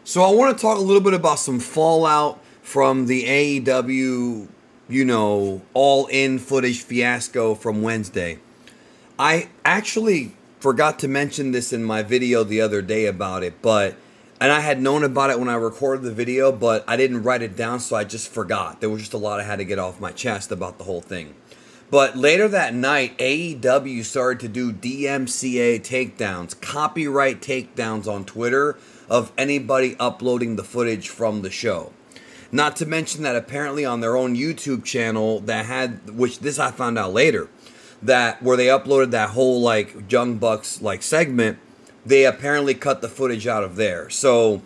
So I want to talk a little bit about some fallout from the AEW, all-in footage fiasco from Wednesday. I actually forgot to mention this in my video the other day about it, and I had known about it when I recorded the video, but I didn't write it down, so I just forgot. There was just a lot I had to get off my chest about the whole thing. But later that night, AEW started to do DMCA takedowns, copyright takedowns on Twitter of anybody uploading the footage from the show. Not to mention that apparently on their own YouTube channel that had, which this I found out later, that where they uploaded that whole like Young Bucks like segment, they apparently cut the footage out of there. So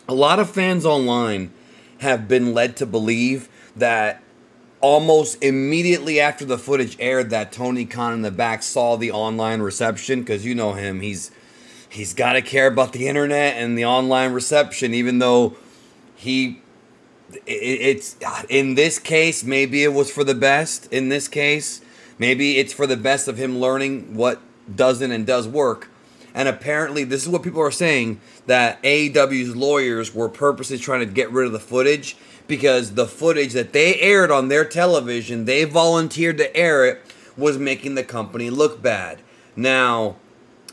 a lot of fans online have been led to believe that almost immediately after the footage aired that Tony Khan in the back saw the online reception, because you know him, he's got to care about the internet and the online reception, even though it's in this case, maybe it was for the best. In this case, maybe it's for the best of him learning what doesn't and does work. And apparently, this is what people are saying, that AEW's lawyers were purposely trying to get rid of the footage because the footage that they aired on their television, they volunteered to air it, was making the company look bad. Now,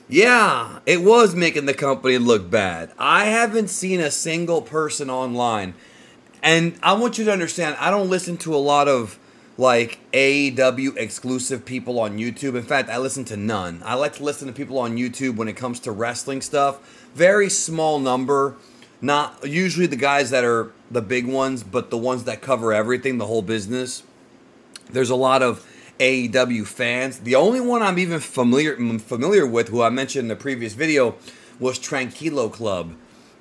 yeah, it was making the company look bad. I haven't seen a single person online. And I want you to understand, I don't listen to a lot of like AEW exclusive people on YouTube. In fact, I listen to none. I like to listen to people on YouTube when it comes to wrestling stuff. Very small number. Not usually the guys that are the big ones, but the ones that cover everything, the whole business. There's a lot of AEW fans. The only one I'm even familiar with, who I mentioned in the previous video, was Tranquilo Club.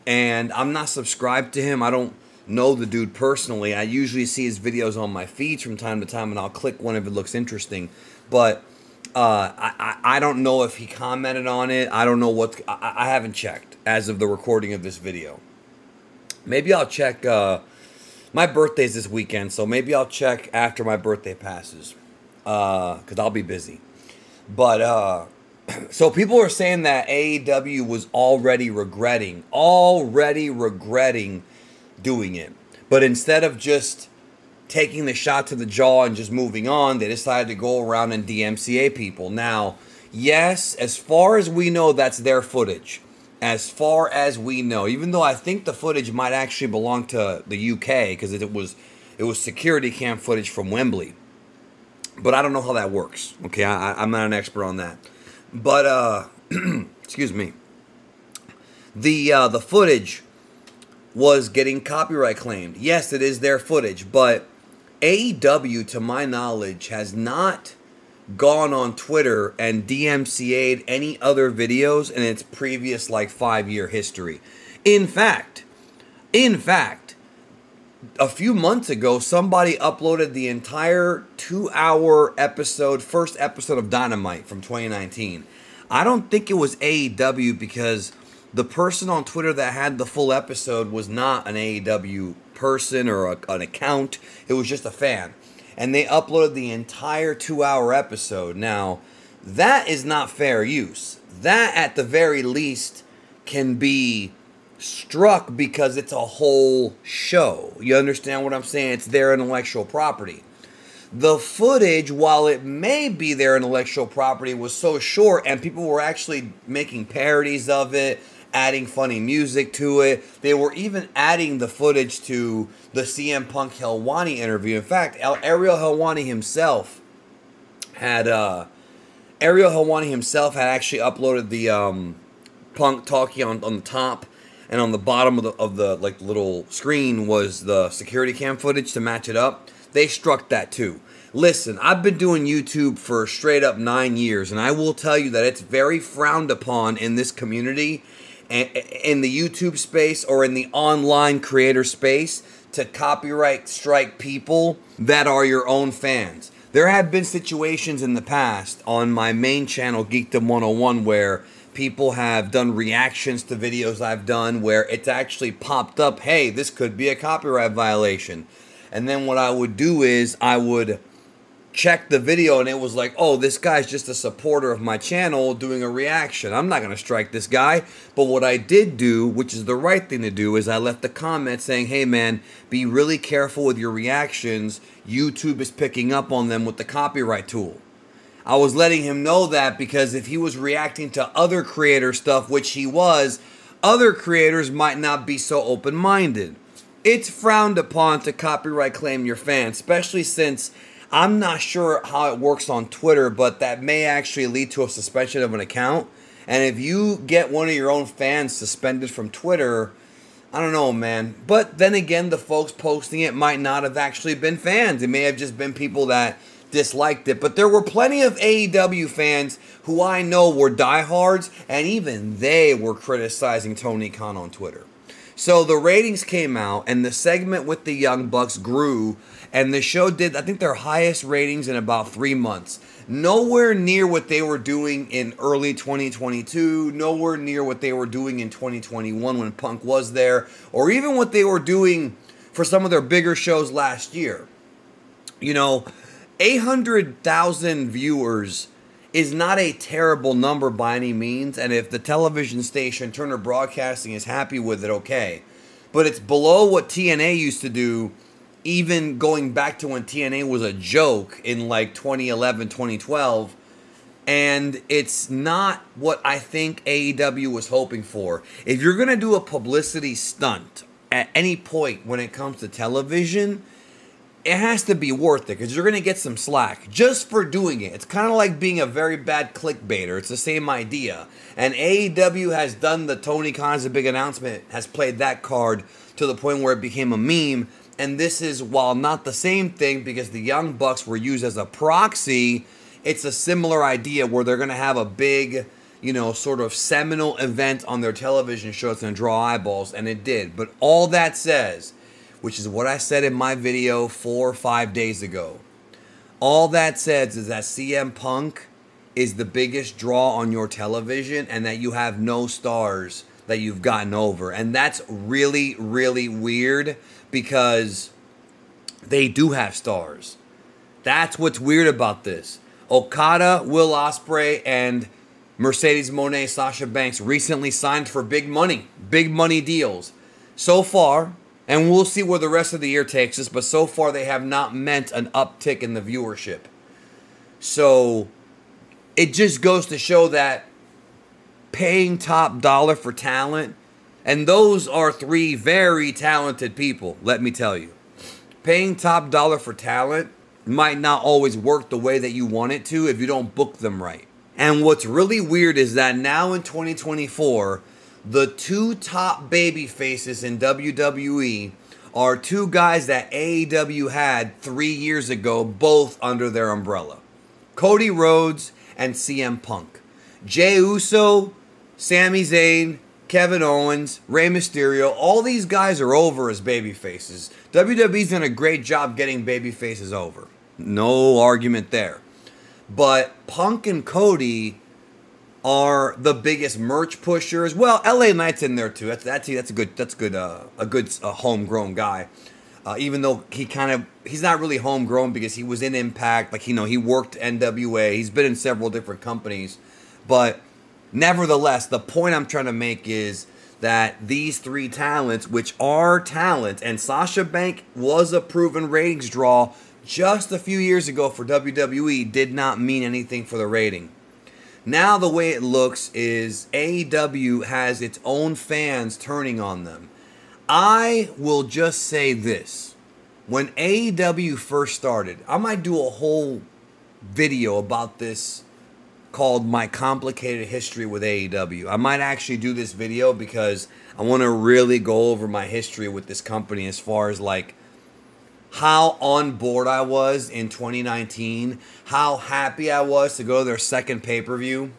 And I'm not subscribed to him. I don't know the dude personally. I usually see his videos on my feeds from time to time, and I'll click one if it looks interesting. But I don't know if he commented on it. I don't know what. I haven't checked as of the recording of this video. Maybe I'll check. My birthday's this weekend, so maybe I'll check after my birthday passes, because I'll be busy. But so people are saying that AEW was already regretting doing it. But instead of just taking the shot to the jaw and just moving on, they decided to go around and DMCA people. Now, yes, as far as we know, that's their footage. As far as we know, even though I think the footage might actually belong to the UK, because it was security cam footage from Wembley. But I don't know how that works. Okay, I'm not an expert on that. But excuse me. The footage was getting copyright claimed. Yes, it is their footage, but AEW, to my knowledge, has not gone on Twitter and DMCA'd any other videos in its previous, like, 5-year history. In fact, a few months ago, somebody uploaded the entire 2-hour episode, first episode of Dynamite from 2019. I don't think it was AEW, because the person on Twitter that had the full episode was not an AEW person or an account. It was just a fan. And they uploaded the entire 2-hour episode. Now, that is not fair use. That, at the very least, can be struck because it's a whole show. You understand what I'm saying? It's their intellectual property. The footage, while it may be their intellectual property, was so short, and people were actually making parodies of it, adding funny music to it. They were even adding the footage to the CM Punk Helwani interview. In fact, Ariel Helwani himself had actually uploaded the Punk talkie on the top, and on the bottom of the like little screen was the security cam footage to match it up. They struck that too. Listen, I've been doing YouTube for straight up 9 years, and I will tell you that it's very frowned upon in this community, in the YouTube space or in the online creator space, to copyright strike people that are your own fans. There have been situations in the past on my main channel, Geekdom 101, where people have done reactions to videos I've done where it's actually popped up, hey, this could be a copyright violation. And then what I would do is I would checked the video and it was like, oh, this guy's just a supporter of my channel doing a reaction. I'm not going to strike this guy. But what I did do, which is the right thing to do, is I left a comment saying, hey man, be really careful with your reactions. YouTube is picking up on them with the copyright tool. I was letting him know that because if he was reacting to other creator stuff, which he was, other creators might not be so open-minded. It's frowned upon to copyright claim your fans, especially since I'm not sure how it works on Twitter, but that may actually lead to a suspension of an account. And if you get one of your own fans suspended from Twitter, I don't know, man. But then again, the folks posting it might not have actually been fans. It may have just been people that disliked it. But there were plenty of AEW fans who I know were diehards, and even they were criticizing Tony Khan on Twitter. So the ratings came out, and the segment with the Young Bucks grew, and the show did, I think, their highest ratings in about 3 months. Nowhere near what they were doing in early 2022, nowhere near what they were doing in 2021 when Punk was there, or even what they were doing for some of their bigger shows last year. You know, 800,000 viewers is not a terrible number by any means, and if the television station Turner Broadcasting is happy with it, okay. But it's below what TNA used to do, even going back to when TNA was a joke in like 2011, 2012, and it's not what I think AEW was hoping for. If you're going to do a publicity stunt at any point when it comes to television, it has to be worth it because you're going to get some slack just for doing it. It's kind of like being a very bad clickbaiter. It's the same idea. And AEW has done the Tony Khan's a big announcement, has played that card to the point where it became a meme. And this is, while not the same thing because the Young Bucks were used as a proxy, it's a similar idea where they're going to have a big, you know, sort of seminal event on their television show that's going to draw eyeballs. And it did. But all that says, which is what I said in my video 4 or 5 days ago. All that says is that CM Punk is the biggest draw on your television and that you have no stars that you've gotten over. And that's really, really weird because they do have stars. That's what's weird about this. Okada, Will Ospreay, and Mercedes Moné, Sasha Banks recently signed for big money deals. So far, and we'll see where the rest of the year takes us, but so far they have not meant an uptick in the viewership. So it just goes to show that paying top dollar for talent, and those are 3 very talented people, let me tell you. Paying top dollar for talent might not always work the way that you want it to if you don't book them right. And what's really weird is that now in 2024, the 2 top baby faces in WWE are 2 guys that AEW had 3 years ago, both under their umbrella. Cody Rhodes and CM Punk. Jey Uso, Sami Zayn, Kevin Owens, Rey Mysterio, all these guys are over as baby faces. WWE's done a great job getting baby faces over. No argument there. But Punk and Cody are the biggest merch pushers. Well, LA Knight's in there too. That's a good homegrown guy. Even though he's not really homegrown because he was in Impact, like, you know, he worked NWA. He's been in several different companies, but nevertheless, the point I'm trying to make is that these 3 talents, which are talent, and Sasha Banks was a proven ratings draw just a few years ago for WWE, did not mean anything for the rating. Now the way it looks is AEW has its own fans turning on them. I will just say this. When AEW first started, I might do a whole video about this called My Complicated History with AEW. I might actually do this video because I want to really go over my history with this company as far as like how on board I was in 2019, how happy I was to go to their second pay-per-view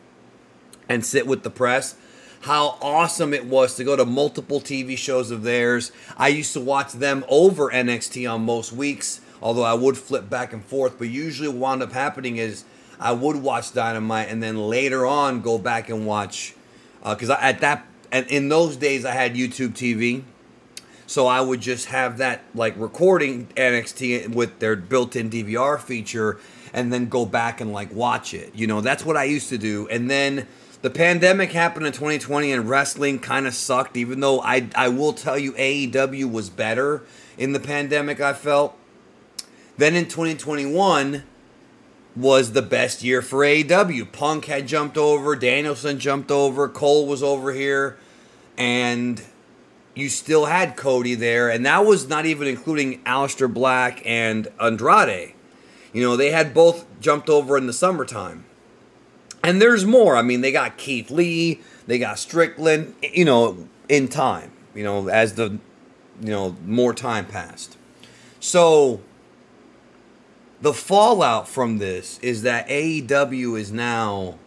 and sit with the press, how awesome it was to go to multiple TV shows of theirs. I used to watch them over NXT on most weeks, although I would flip back and forth, but usually what wound up happening is I would watch Dynamite and then later on go back and watch, because in those days I had YouTube TV. So I would just have that like recording NXT with their built-in DVR feature, and then go back and like watch it. You know, that's what I used to do. And then the pandemic happened in 2020 and wrestling kind of sucked, even though I will tell you AEW was better in the pandemic, I felt. Then in 2021 was the best year for AEW. Punk had jumped over, Danielson jumped over, Cole was over here, and you still had Cody there, and that was not even including Aleister Black and Andrade. You know, they had both jumped over in the summertime. And there's more. I mean, they got Keith Lee, they got Strickland, you know, in time, you know, as the, you know, more time passed. So the fallout from this is that AEW is now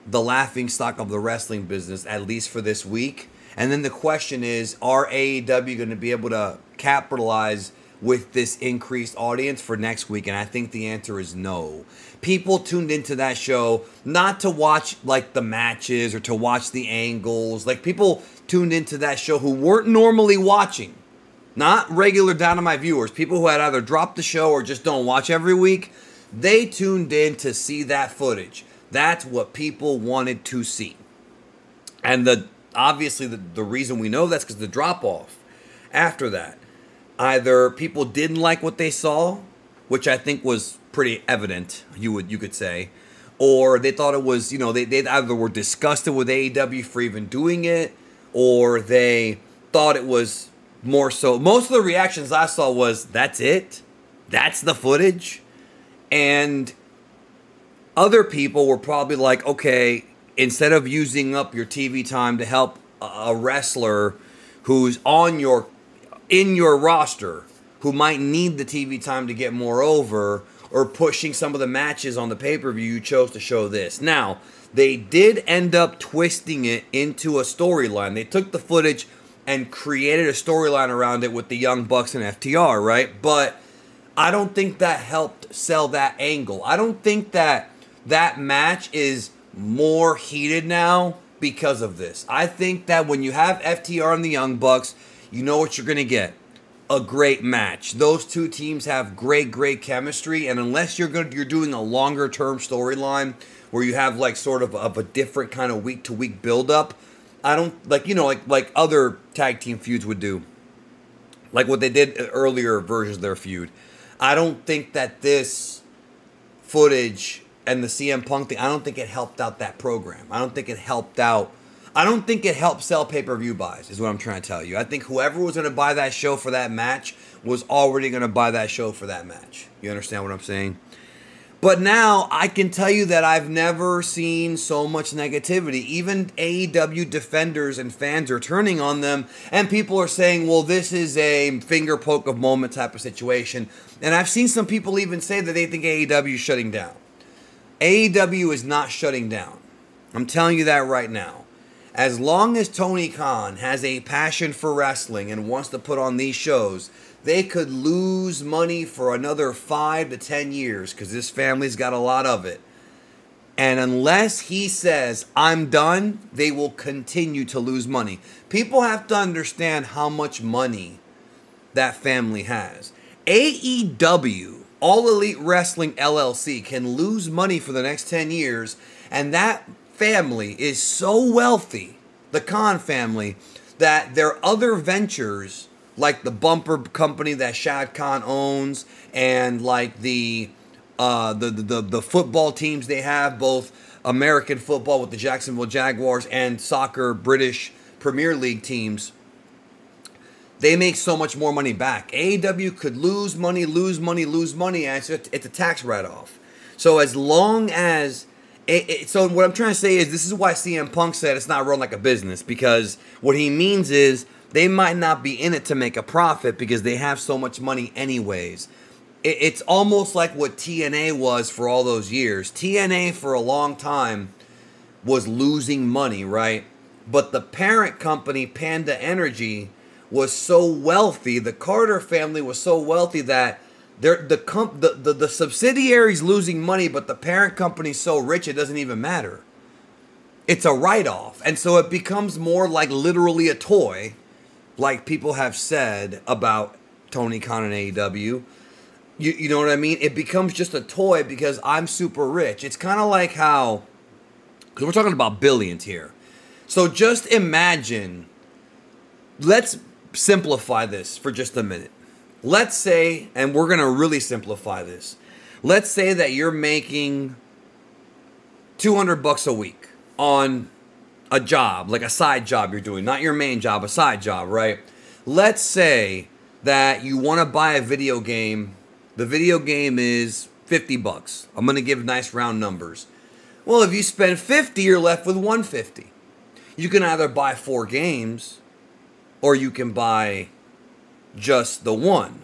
the laughingstock of the wrestling business, at least for this week. And then the question is, are AEW going to be able to capitalize with this increased audience for next week? And I think the answer is no. People tuned into that show not to watch like the matches or to watch the angles. Like, people tuned into that show who weren't normally watching. Not regular Dynamite viewers, people who had either dropped the show or just don't watch every week. They tuned in to see that footage. That's what people wanted to see. And obviously the reason we know that's because the drop-off after that. Either people didn't like what they saw, which I think was pretty evident, you could say, or they thought it was, you know, they either were disgusted with AEW for even doing it, or they thought it was more so. Most of the reactions I saw was, that's it? That's the footage? And other people were probably like, okay, instead of using up your TV time to help a wrestler who's in your roster, who might need the TV time to get more over, or pushing some of the matches on the pay-per-view, you chose to show this. Now, they did end up twisting it into a storyline. They took the footage and created a storyline around it with the Young Bucks and FTR, right? But I don't think that helped sell that angle. I don't think that match is more heated now because of this. I think that when you have FTR and the Young Bucks, you know what you're going to get. A great match. Those two teams have great chemistry, and unless you're doing a longer term storyline where you have like sort of a different kind of week to week build up, I don't like other tag team feuds would do, like what they did earlier versions of their feud. I don't think that this footage and the CM Punk thing, I don't think it helped out that program. I don't think it helped sell pay-per-view buys, is what I'm trying to tell you. I think whoever was going to buy that show for that match was already going to buy that show for that match. You understand what I'm saying? But now, I can tell you that I've never seen so much negativity. Even AEW defenders and fans are turning on them, and people are saying, well, this is a finger poke of moment type of situation. And I've seen some people even say that they think AEW is shutting down. AEW is not shutting down. I'm telling you that right now. As long as Tony Khan has a passion for wrestling and wants to put on these shows, they could lose money for another 5 to 10 years because this family's got a lot of it. And unless he says, I'm done, they will continue to lose money. People have to understand how much money that family has. AEW, All Elite Wrestling LLC, can lose money for the next 10 years, and that family is so wealthy, the Khan family, that their other ventures, like the bumper company that Shad Khan owns, and like the football teams they have, both American football with the Jacksonville Jaguars and soccer British Premier League teams, they make so much more money back. AEW could lose money, and it's a tax write-off. So as long as so what I'm trying to say is, this is why CM Punk said it's not run like a business, because what he means is they might not be in it to make a profit because they have so much money anyways. It's almost like what TNA was for all those years. TNA for a long time was losing money, right? But the parent company, Panda Energy, was so wealthy, the Carter family was so wealthy that the subsidiary's losing money, but the parent company's so rich it doesn't even matter. It's a write-off. And so it becomes more like literally a toy, like people have said about Tony Khan and AEW. You know what I mean? It becomes just a toy because I'm super rich. It's kind of like how, because we're talking about billions here. So just imagine, let's simplify this for just a minute. Let's say, and we're going to really simplify this. Let's say that you're making $200 a week on a job, like a side job you're doing, not your main job, a side job, right? Let's say that you want to buy a video game. The video game is $50. I'm going to give nice round numbers. Well, if you spend 50, you're left with 150. You can either buy 4 games or you can buy just the one.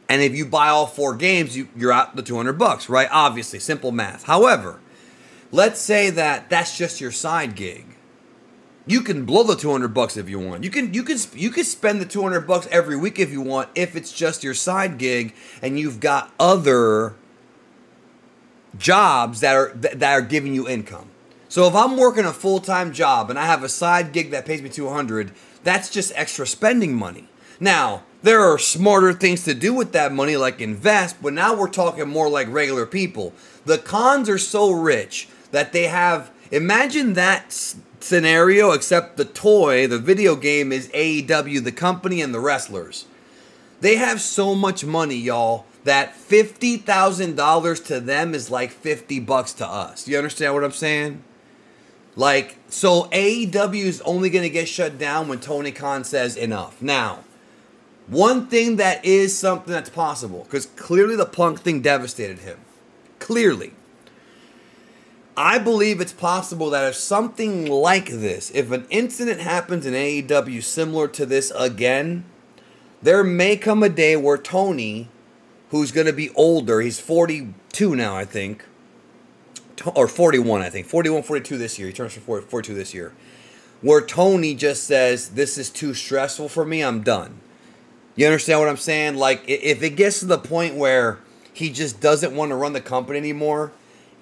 And if you buy all 4 games, you're out the $200, right? Obviously, simple math. However, let's say that that's just your side gig. You can blow the $200 if you want. You can spend the $200 every week if you want, if it's just your side gig and you've got other jobs that are giving you income. So if I'm working a full-time job and I have a side gig that pays me $200, that's just extra spending money. Now, there are smarter things to do with that money, like invest, but now we're talking more like regular people. The cons are so rich that they have, imagine that scenario, except the toy, the video game is AEW, the company, and the wrestlers. They have so much money, y'all, that $50,000 to them is like $50 to us. You understand what I'm saying? Like, so AEW is only going to get shut down when Tony Khan says enough. Now, one thing that is something that's possible, because clearly the Punk thing devastated him. Clearly. I believe it's possible that if something like this, if an incident happens in AEW similar to this again, there may come a day where Tony, who's going to be older, he's 42 now, I think, or 41, I think, 41, 42 this year, he turns 42 this year, where Tony just says, this is too stressful for me, I'm done. You understand what I'm saying? Like, if it gets to the point where he just doesn't want to run the company anymore,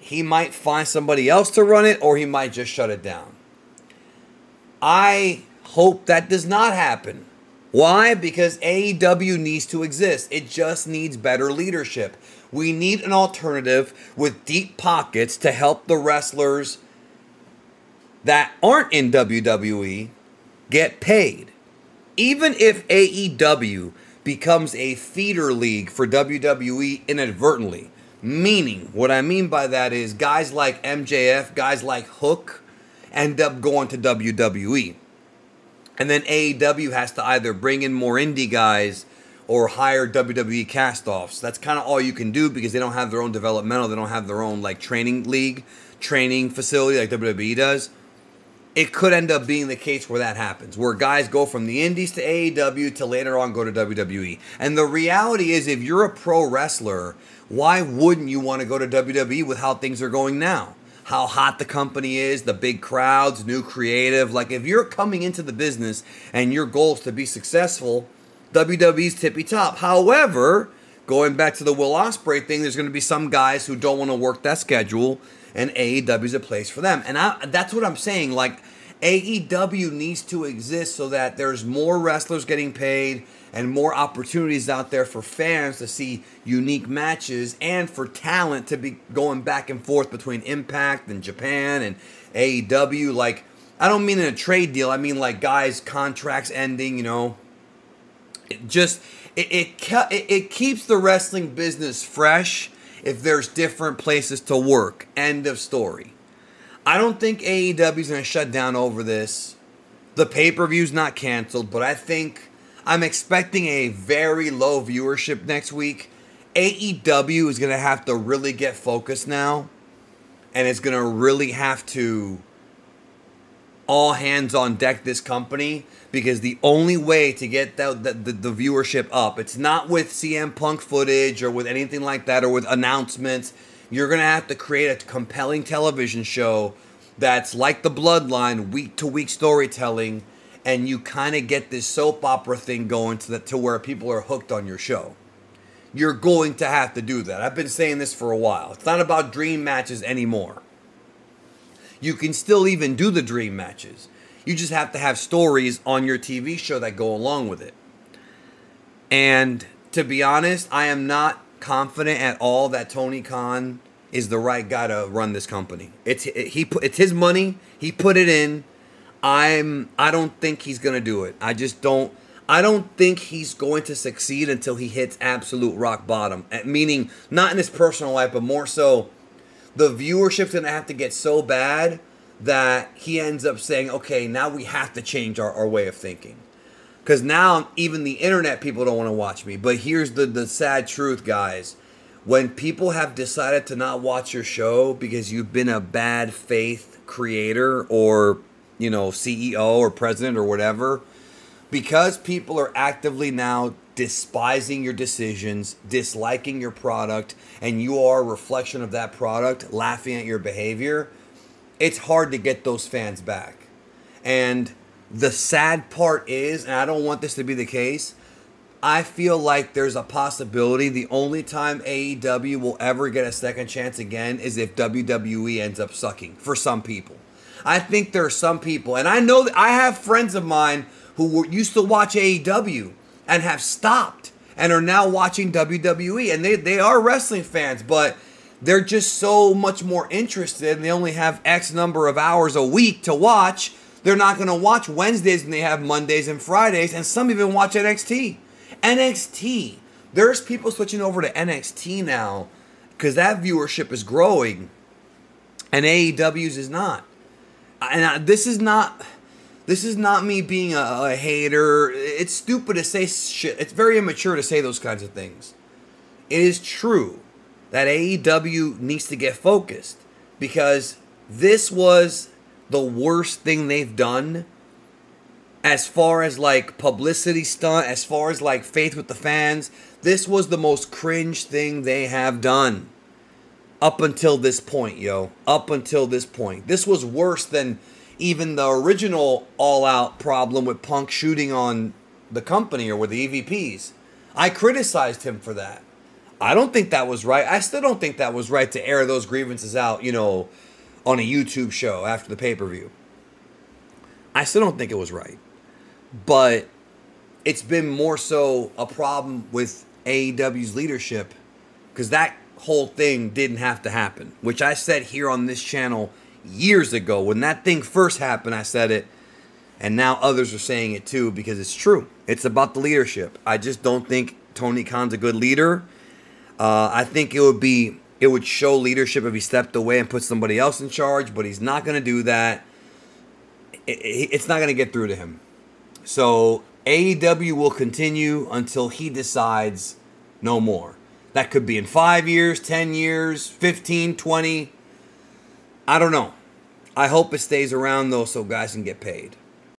he might find somebody else to run it, or he might just shut it down. I hope that does not happen. Why? Because AEW needs to exist. It just needs better leadership. We need an alternative with deep pockets to help the wrestlers that aren't in WWE get paid. Even if AEW becomes a feeder league for WWE inadvertently, meaning, what I mean by that is guys like MJF, guys like Hook end up going to WWE. And then AEW has to either bring in more indie guys or hire WWE cast-offs. That's kind of all you can do because they don't have their own developmental. They don't have their own like training league, training facility like WWE does. It could end up being the case where that happens, where guys go from the indies to AEW to later on go to WWE. And the reality is, if you're a pro wrestler, why wouldn't you want to go to WWE with how things are going now? How hot the company is, the big crowds, new creative. Like, if you're coming into the business and your goal is to be successful, WWE's tippy top. However, going back to the Will Ospreay thing, there's going to be some guys who don't want to work that schedule, and AEW's a place for them. And that's what I'm saying. Like, AEW needs to exist so that there's more wrestlers getting paid and more opportunities out there for fans to see unique matches and for talent to be going back and forth between Impact and Japan and AEW. Like, I don't mean in a trade deal. I mean like guys' contracts ending, you know. It keeps the wrestling business fresh if there's different places to work. End of story. I don't think AEW's going to shut down over this. The pay-per-view's not canceled, but I'm expecting a very low viewership next week. AEW is going to have to really get focused now, and it's going to really have to all hands on deck this company, because the only way to get the viewership up, it's not with CM Punk footage or with anything like that or with announcements. You're going to have to create a compelling television show that's like the Bloodline, week-to-week storytelling, and you kind of get this soap opera thing going to where people are hooked on your show. You're going to have to do that. I've been saying this for a while. It's not about dream matches anymore. You can still even do the dream matches. You just have to have stories on your TV show that go along with it. And to be honest, I am not confident at all that Tony Khan is the right guy to run this company. It's his money. He put it in. I don't think he's gonna do it. I don't think he's going to succeed until he hits absolute rock bottom. Meaning, not in his personal life, but more so, the viewership's gonna have to get so bad that he ends up saying, okay, now we have to change our way of thinking. Because now even the internet people don't want to watch me. But here's the sad truth, guys. When people have decided to not watch your show because you've been a bad faith creator or, you know, CEO or president or whatever, because people are actively now despising your decisions, disliking your product, and you are a reflection of that product, laughing at your behavior, it's hard to get those fans back. And the sad part is, and I don't want this to be the case, I feel like there's a possibility the only time AEW will ever get a second chance again is if WWE ends up sucking for some people. I think there are some people, and I know that I have friends of mine who used to watch AEW and have stopped and are now watching WWE, and they are wrestling fans, but they're just so much more interested, and they only have X number of hours a week to watch. They're not going to watch Wednesdays when they have Mondays and Fridays, and some even watch NXT. NXT. There's people switching over to NXT now because that viewership is growing, and AEW's is not. And this is not me being a hater. It's stupid to say shit. It's very immature to say those kinds of things. It is true that AEW needs to get focused because this was the worst thing they've done as far as like publicity stunt, as far as like faith with the fans. This was the most cringe thing they have done up until this point, yo. Up until this point. This was worse than even the original All Out problem with Punk shooting on the company or with the EVPs. I criticized him for that. I don't think that was right. I still don't think that was right to air those grievances out, you know, on a YouTube show after the pay-per-view. I still don't think it was right. But it's been more so a problem with AEW's leadership because that whole thing didn't have to happen, which I said here on this channel years ago. When that thing first happened, I said it, and now others are saying it too because it's true. It's about the leadership. I just don't think Tony Khan's a good leader. I think it would show leadership if he stepped away and put somebody else in charge, but he's not going to do that. It's not going to get through to him. So AEW will continue until he decides no more. That could be in 5 years, 10 years, 15, 20. I don't know. I hope it stays around though so guys can get paid.